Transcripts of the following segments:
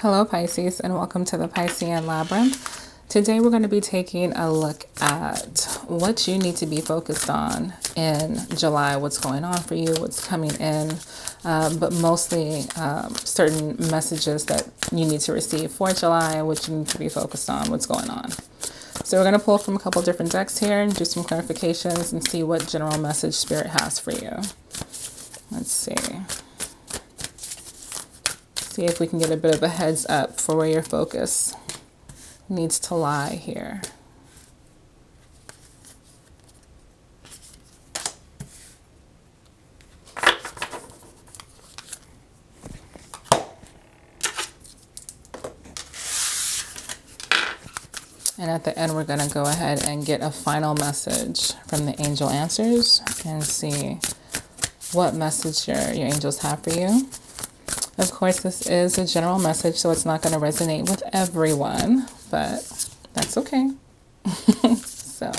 Hello Pisces, and welcome to the Piscean Labyrinth. Today we're going to be taking a look at what you need to be focused on in July, what's going on for you, what's coming in, but mostly certain messages that you need to receive for July, what you need to be focused on, what's going on. So we're going to pull from a couple different decks here and do some clarifications and see what general message Spirit has for you. Let's see. See if we can get a bit of a heads up for where your focus needs to lie here. And at the end, we're going to go ahead and get a final message from the angel answers and see what message your angels have for you. Of course, this is a general message, so it's not going to resonate with everyone, but that's okay. So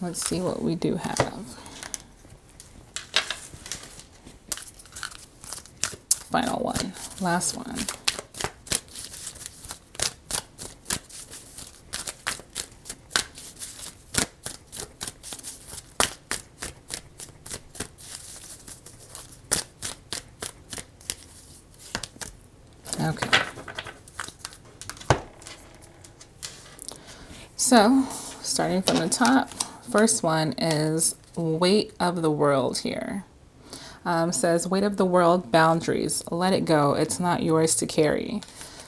let's see what we do have. Final one, last one. Okay. So, starting from the top, first one is weight of the world here. Says, weight of the world, boundaries. Let it go. It's not yours to carry.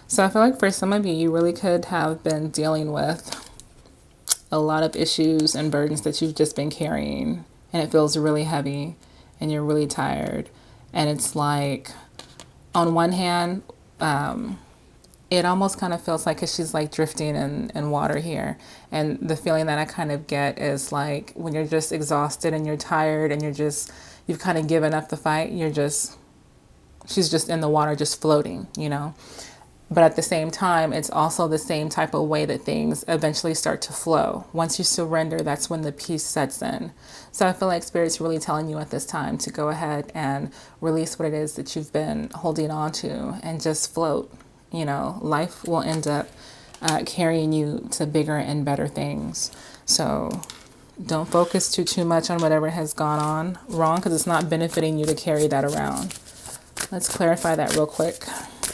So I feel like for some of you, you really could have been dealing with a lot of issues and burdens that you've just been carrying. And it feels really heavy and you're really tired. And it's like, on one hand, it almost kind of feels like, because she's like drifting in water here. And the feeling that I kind of get is like when you're just exhausted and you're tired and you've kind of given up the fight, she's just in the water, just floating, you know. But at the same time, it's also the same type of way that things eventually start to flow. Once you surrender, that's when the peace sets in. So I feel like Spirit's really telling you at this time to go ahead and release what it is that you've been holding on to and just float. You know, life will end up carrying you to bigger and better things. So don't focus too much on whatever has gone on wrong, because it's not benefiting you to carry that around. Let's clarify that real quick.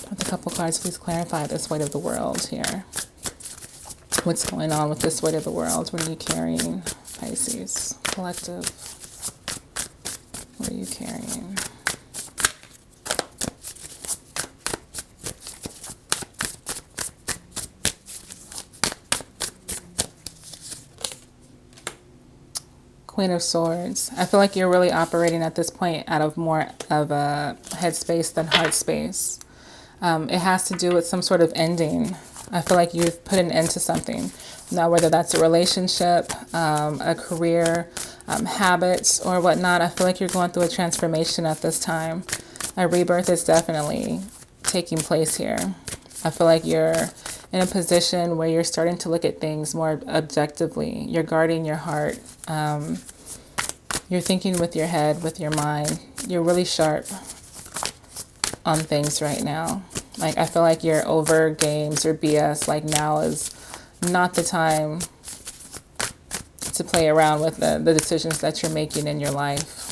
With a couple cards, please clarify this weight of the world here. What's going on with this weight of the world? What are you carrying, Pisces? Collective. What are you carrying? Queen of Swords. I feel like you're really operating at this point out of more of a head space than heart space. It has to do with some sort of ending. I feel like you've put an end to something. Now, whether that's a relationship, a career, habits, or whatnot, I feel like you're going through a transformation at this time. A rebirth is definitely taking place here. I feel like you're in a position where you're starting to look at things more objectively. You're guarding your heart. You're thinking with your head, with your mind. You're really sharp on things right now. Like, I feel like you're over games or BS. Like, now is not the time to play around with the decisions that you're making in your life.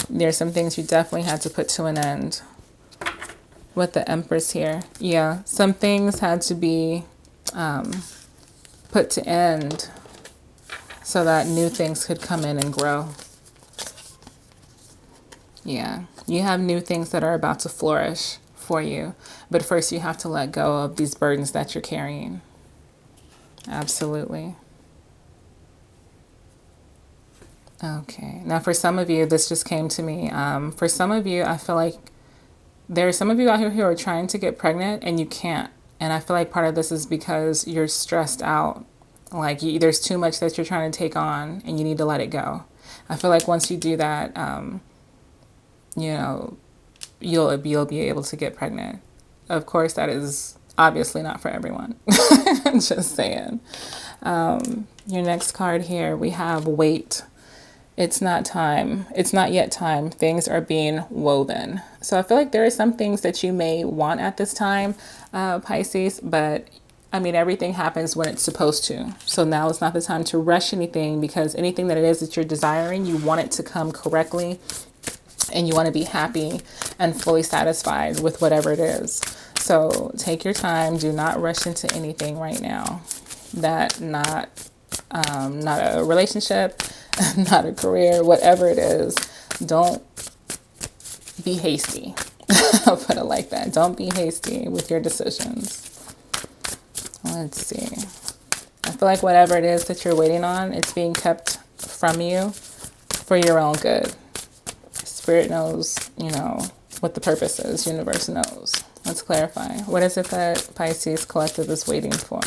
There's some things you definitely had to put to an end. With the Empress here. Yeah, some things had to be put to end so that new things could come in and grow. Yeah, you have new things that are about to flourish for you. But first you have to let go of these burdens that you're carrying. Absolutely. Okay, now for some of you, this just came to me. For some of you, I feel like there are some of you out here who are trying to get pregnant and you can't. And I feel like part of this is because you're stressed out. Like there's too much that you're trying to take on and you need to let it go. I feel like once you do that, you know, you'll be able to get pregnant. Of course, that is obviously not for everyone. Just saying. Your next card here, we have weight. It's not time. It's not yet time. Things are being woven. So I feel like there are some things that you may want at this time, Pisces, but I mean, everything happens when it's supposed to. So now is not the time to rush anything, because anything that it is that you're desiring, you want it to come correctly, and you want to be happy and fully satisfied with whatever it is. So take your time. Do not rush into anything right now. Not a relationship, not a career, whatever it is. Don't be hasty. I'll put it like that. Don't be hasty with your decisions. Let's see. I feel like whatever it is that you're waiting on, it's being kept from you for your own good. Spirit knows, what the purpose is. Universe knows. Let's clarify. What is it that Pisces Collective is waiting for?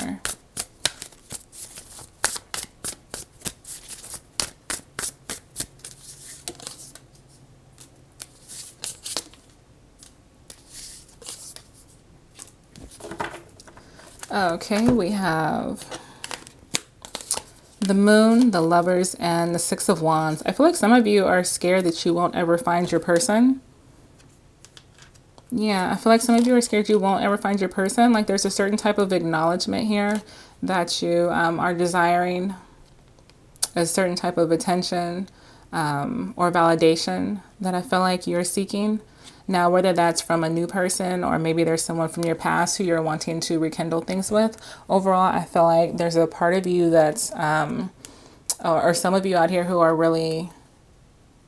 Okay, we have the Moon, the Lovers, and the Six of Wands. I feel like some of you are scared that you won't ever find your person. Yeah, I feel like some of you are scared you won't ever find your person. Like there's a certain type of acknowledgement here that you are desiring, a certain type of attention or validation that I feel like you're seeking. Now, whether that's from a new person or maybe there's someone from your past who you're wanting to rekindle things with, overall, I feel like there's a part of you that's, or some of you out here who are really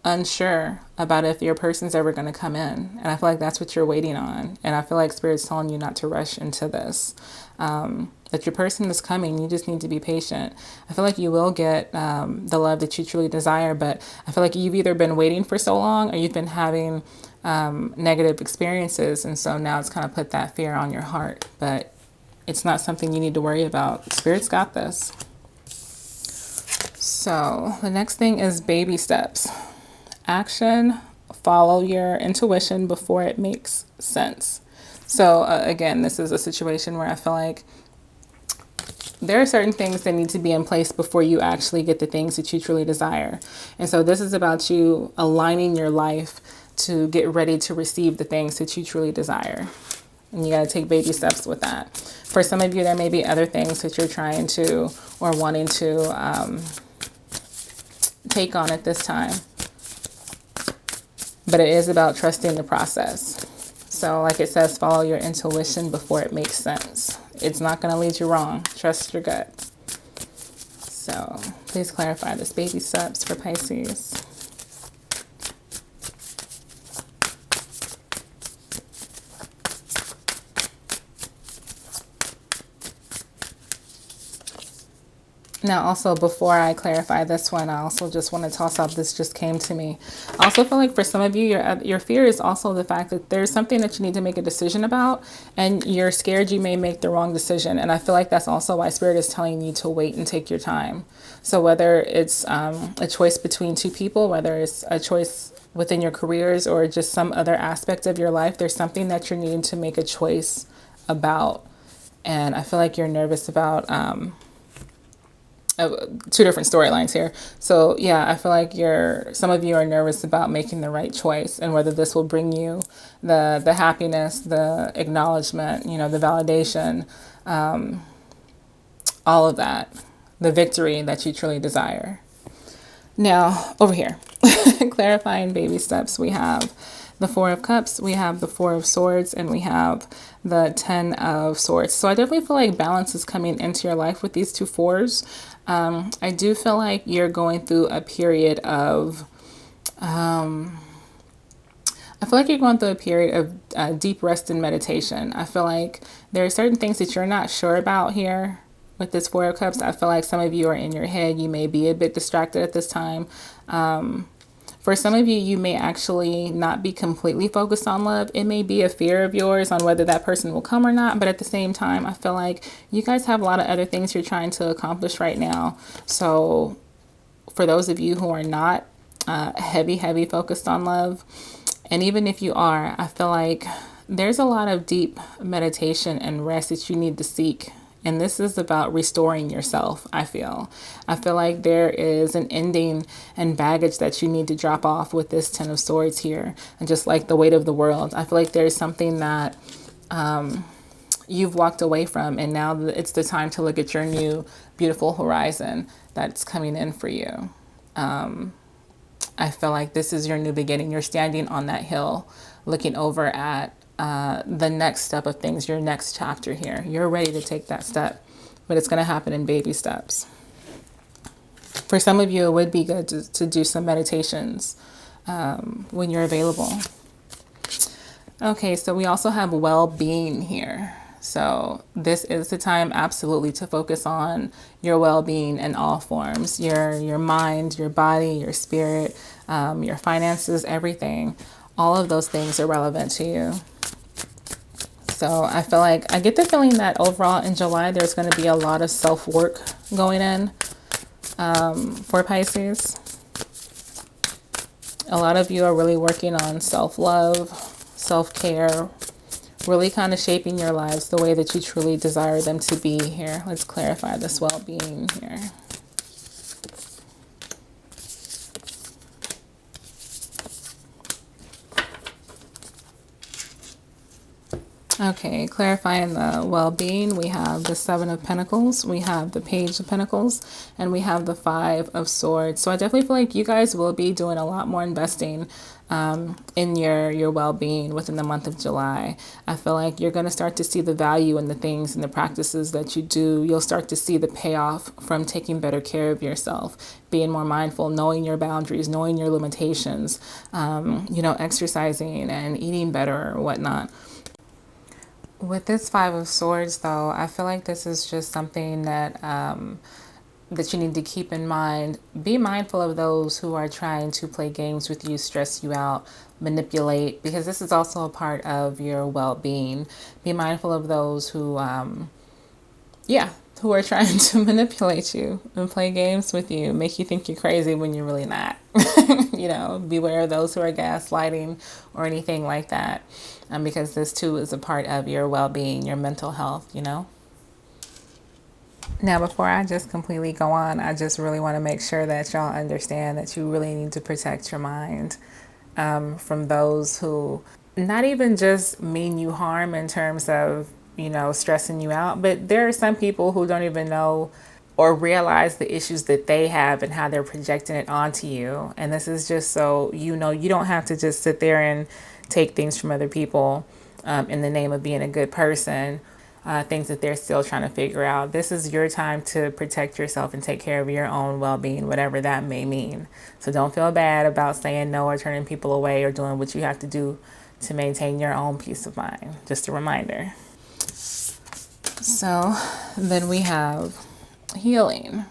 unsure about if your person's ever going to come in. And I feel like that's what you're waiting on. And I feel like Spirit's telling you not to rush into this. That your person is coming. You just need to be patient. I feel like you will get the love that you truly desire. But I feel like you've either been waiting for so long or you've been having negative experiences. And so now it's kind of put that fear on your heart. But it's not something you need to worry about. Spirit's got this. So the next thing is baby steps. Action, follow your intuition before it makes sense. So again, this is a situation where I feel like there are certain things that need to be in place before you actually get the things that you truly desire. And so this is about you aligning your life to get ready to receive the things that you truly desire. And you got to take baby steps with that. For some of you, there may be other things that you're trying to or wanting to take on at this time. But it is about trusting the process. So like it says, follow your intuition before it makes sense. It's not going to lead you wrong. Trust your gut. So please clarify this baby steps for Pisces. Now, also, before I clarify this one, I also just want to toss up, this just came to me. I also feel like for some of you, your fear is also the fact that there's something that you need to make a decision about, and you're scared you may make the wrong decision. And I feel like that's also why Spirit is telling you to wait and take your time. So whether it's a choice between two people, whether it's a choice within your careers or just some other aspect of your life, there's something that you're needing to make a choice about. And I feel like you're nervous about two different storylines here. So yeah, I feel like some of you are nervous about making the right choice and whether this will bring you the happiness, the acknowledgement, the validation, all of that, the victory that you truly desire. Now, over here, clarifying baby steps, we have the Four of Cups, we have the Four of Swords, and we have the Ten of Swords. So I definitely feel like balance is coming into your life with these two fours. I do feel like you're going through a period of, I feel like you're going through a period of deep rest and meditation. I feel like there are certain things that you're not sure about here with this Four of Cups. I feel like some of you are in your head. You may be a bit distracted at this time. For some of you, you may actually not be completely focused on love. It may be a fear of yours on whether that person will come or not. But at the same time, I feel like you guys have a lot of other things you're trying to accomplish right now. So for those of you who are not heavy focused on love, and even if you are, I feel like there's a lot of deep meditation and rest that you need to seek And this is about restoring yourself, I feel. I feel like there is an ending and baggage that you need to drop off with this Ten of Swords here. And just like the weight of the world, I feel like there's something that you've walked away from, and now it's the time to look at your new beautiful horizon that's coming in for you. I feel like this is your new beginning. You're standing on that hill looking over at the next step of things, your next chapter here. You're ready to take that step, but it's going to happen in baby steps. For some of you, it would be good to do some meditations when you're available. Okay, so we also have well-being here. So this is the time absolutely to focus on your well-being in all forms, your mind, your body, your spirit, your finances, everything. All of those things are relevant to you. So I feel like I get the feeling that overall in July, there's going to be a lot of self-work going in for Pisces. A lot of you are really working on self-love, self-care, really kind of shaping your lives the way that you truly desire them to be here. Let's clarify this well-being here. Okay, clarifying the well-being, we have the Seven of Pentacles, we have the Page of Pentacles, and we have the Five of Swords. So I definitely feel like you guys will be doing a lot more investing in your well-being within the month of July. I feel like you're going to start to see the value in the things and the practices that you do. You'll start to see the payoff from taking better care of yourself, being more mindful, knowing your boundaries, knowing your limitations, exercising and eating better or whatnot. With this Five of Swords, though, I feel like this is just something that that you need to keep in mind. Be mindful of those who are trying to play games with you, stress you out, manipulate, because this is also a part of your well-being. Be mindful of those who, who are trying to manipulate you and play games with you, make you think you're crazy when you're really not. Beware of those who are gaslighting or anything like that. Because this too is a part of your well-being, your mental health, Now, before I just completely go on, I just really want to make sure that y'all understand that you really need to protect your mind from those who not even just mean you harm in terms of, stressing you out, but there are some people who don't even know or realize the issues that they have and how they're projecting it onto you. And this is just so you don't have to just sit there and take things from other people in the name of being a good person, things that they're still trying to figure out. This is your time to protect yourself and take care of your own well-being, whatever that may mean. So don't feel bad about saying no or turning people away or doing what you have to do to maintain your own peace of mind. Just a reminder. So then we have healing.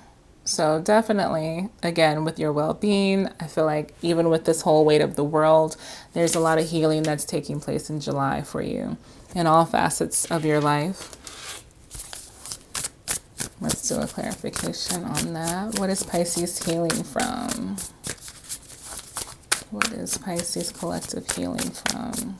So definitely, again, with your well-being, I feel like even with this whole weight of the world, there's a lot of healing that's taking place in July for you in all facets of your life. Let's do a clarification on that. What is Pisces healing from? What is Pisces collective healing from?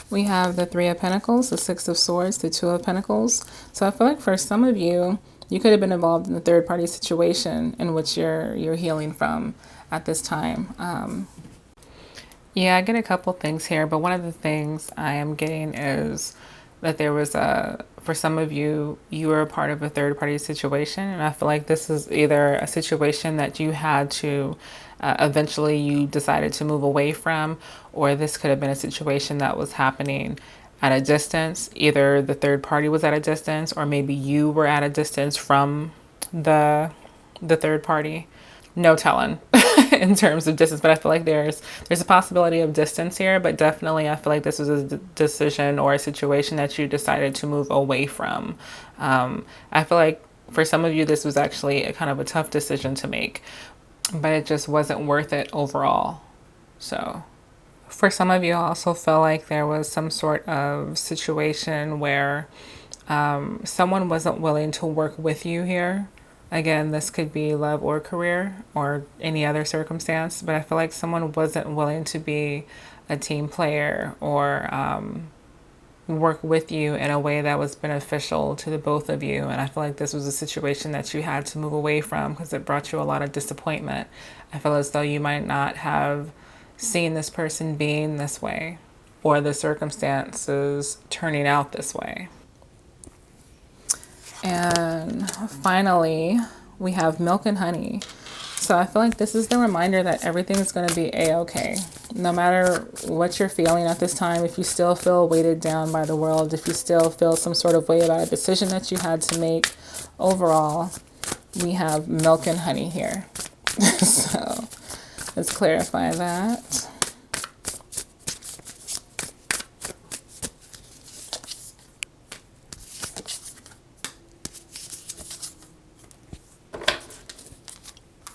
We have the Three of Pentacles, the Six of Swords, the Two of Pentacles. So I feel like for some of you, you could have been involved in a third-party situation in which you're healing from at this time. I get a couple things here, but one of the things I am getting is that there was for some of you, you were a part of a third-party situation, and I feel like this is either a situation that you had to eventually you decided to move away from, or this could have been a situation that was happening at a distance. Either the third party was at a distance, or maybe you were at a distance from the third party. No telling in terms of distance, but I feel like there's a possibility of distance here, but definitely I feel like this was a decision or a situation that you decided to move away from. I feel like for some of you, this was actually a kind of a tough decision to make, but it just wasn't worth it overall. So for some of you, I also felt like there was some sort of situation where someone wasn't willing to work with you here. Again, this could be love or career or any other circumstance, but I feel like someone wasn't willing to be a team player or work with you in a way that was beneficial to the both of you. And I feel like this was a situation that you had to move away from because it brought you a lot of disappointment. I feel as though you might not have seen this person being this way or the circumstances turning out this way. And finally, we have milk and honey. So I feel like this is the reminder that everything's going to be a-okay. No matter what you're feeling at this time, if you still feel weighted down by the world, if you still feel some sort of way about a decision that you had to make, overall, we have milk and honey here. So let's clarify that.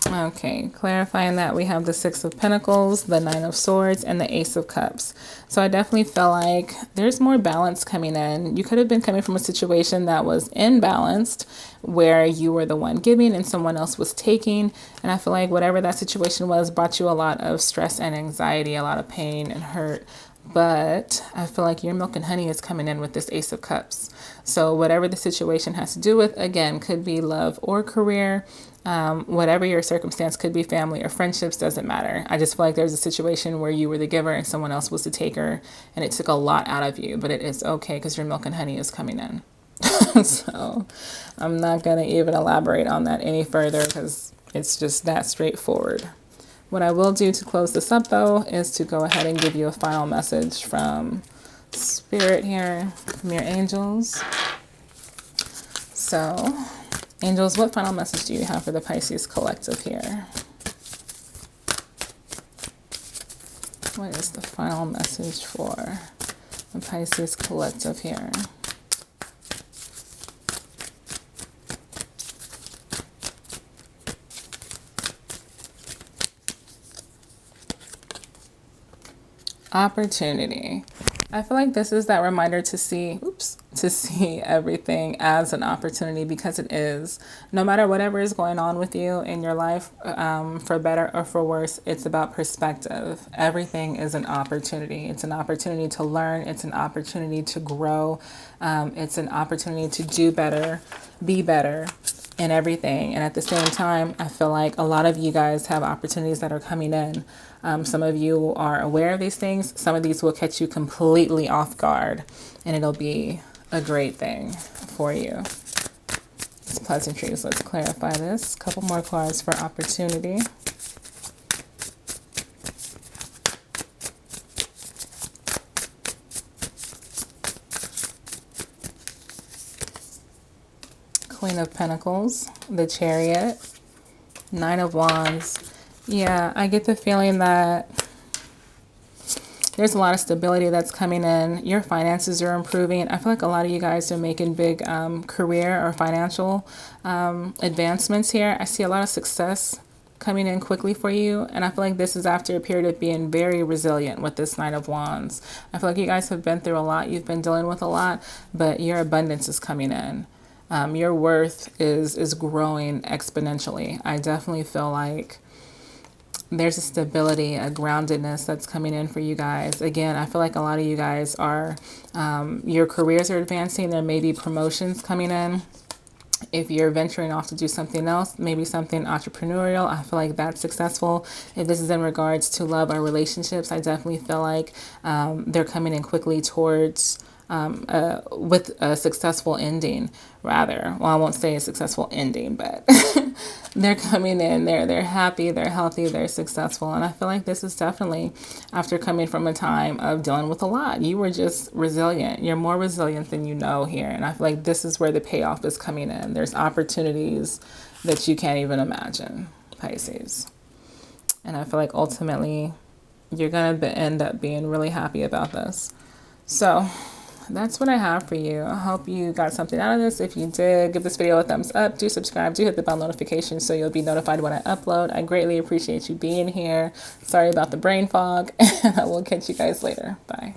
Okay, clarifying that, we have the Six of Pentacles, the Nine of Swords, and the Ace of Cups. So I definitely feel like there's more balance coming in. You could have been coming from a situation that was imbalanced, where you were the one giving and someone else was taking. And I feel like whatever that situation was brought you a lot of stress and anxiety, a lot of pain and hurt. But I feel like your milk and honey is coming in with this Ace of Cups. So whatever the situation has to do with, again, could be love or career. Whatever your circumstance, could be family or friendships, doesn't matter. I just feel like there's a situation where you were the giver and someone else was the taker, and it took a lot out of you, but it is okay because your milk and honey is coming in. So I'm not going to even elaborate on that any further because it's just that straightforward. What I will do to close this up, though, is to go ahead and give you a final message from Spirit here, from your angels. So, angels, what final message do you have for the Pisces collective here? What is the final message for the Pisces collective here? Opportunity. I feel like this is that reminder to see everything as an opportunity, because it is. No matter whatever is going on with you in your life, for better or for worse, it's about perspective. Everything is an opportunity. It's an opportunity to learn. It's an opportunity to grow. It's an opportunity to do better, be better in everything. And at the same time, I feel like a lot of you guys have opportunities that are coming in. Some of you are aware of these things. Some of these will catch you completely off guard, and it'll be a great thing for you. It's pleasantries. Let's clarify this. A couple more cards for opportunity. Queen of Pentacles, the Chariot, Nine of Wands. Yeah, I get the feeling that there's a lot of stability that's coming in. Your finances are improving. I feel like a lot of you guys are making big career or financial advancements here. I see a lot of success coming in quickly for you. And I feel like this is after a period of being very resilient with this Nine of Wands. I feel like you guys have been through a lot. You've been dealing with a lot, but your abundance is coming in. Your worth is growing exponentially. I definitely feel like there's a stability, a groundedness that's coming in for you guys. Again, I feel like a lot of you guys are, your careers are advancing. There may be promotions coming in. If you're venturing off to do something else, maybe something entrepreneurial, I feel like that's successful. If this is in regards to love or relationships, I definitely feel like they're coming in quickly towards with a successful ending, rather. Well, I won't say a successful ending, but they're coming in, they're happy, they're healthy, they're successful. And I feel like this is definitely after coming from a time of dealing with a lot. You were just resilient. You're more resilient than you know here. And I feel like this is where the payoff is coming in. There's opportunities that you can't even imagine, Pisces. And I feel like ultimately you're going to end up being really happy about this. So that's what I have for you. I hope you got something out of this. If you did, give this video a thumbs up. Do subscribe. Do hit the bell notification so you'll be notified when I upload. I greatly appreciate you being here. Sorry about the brain fog, and I will catch you guys later. Bye.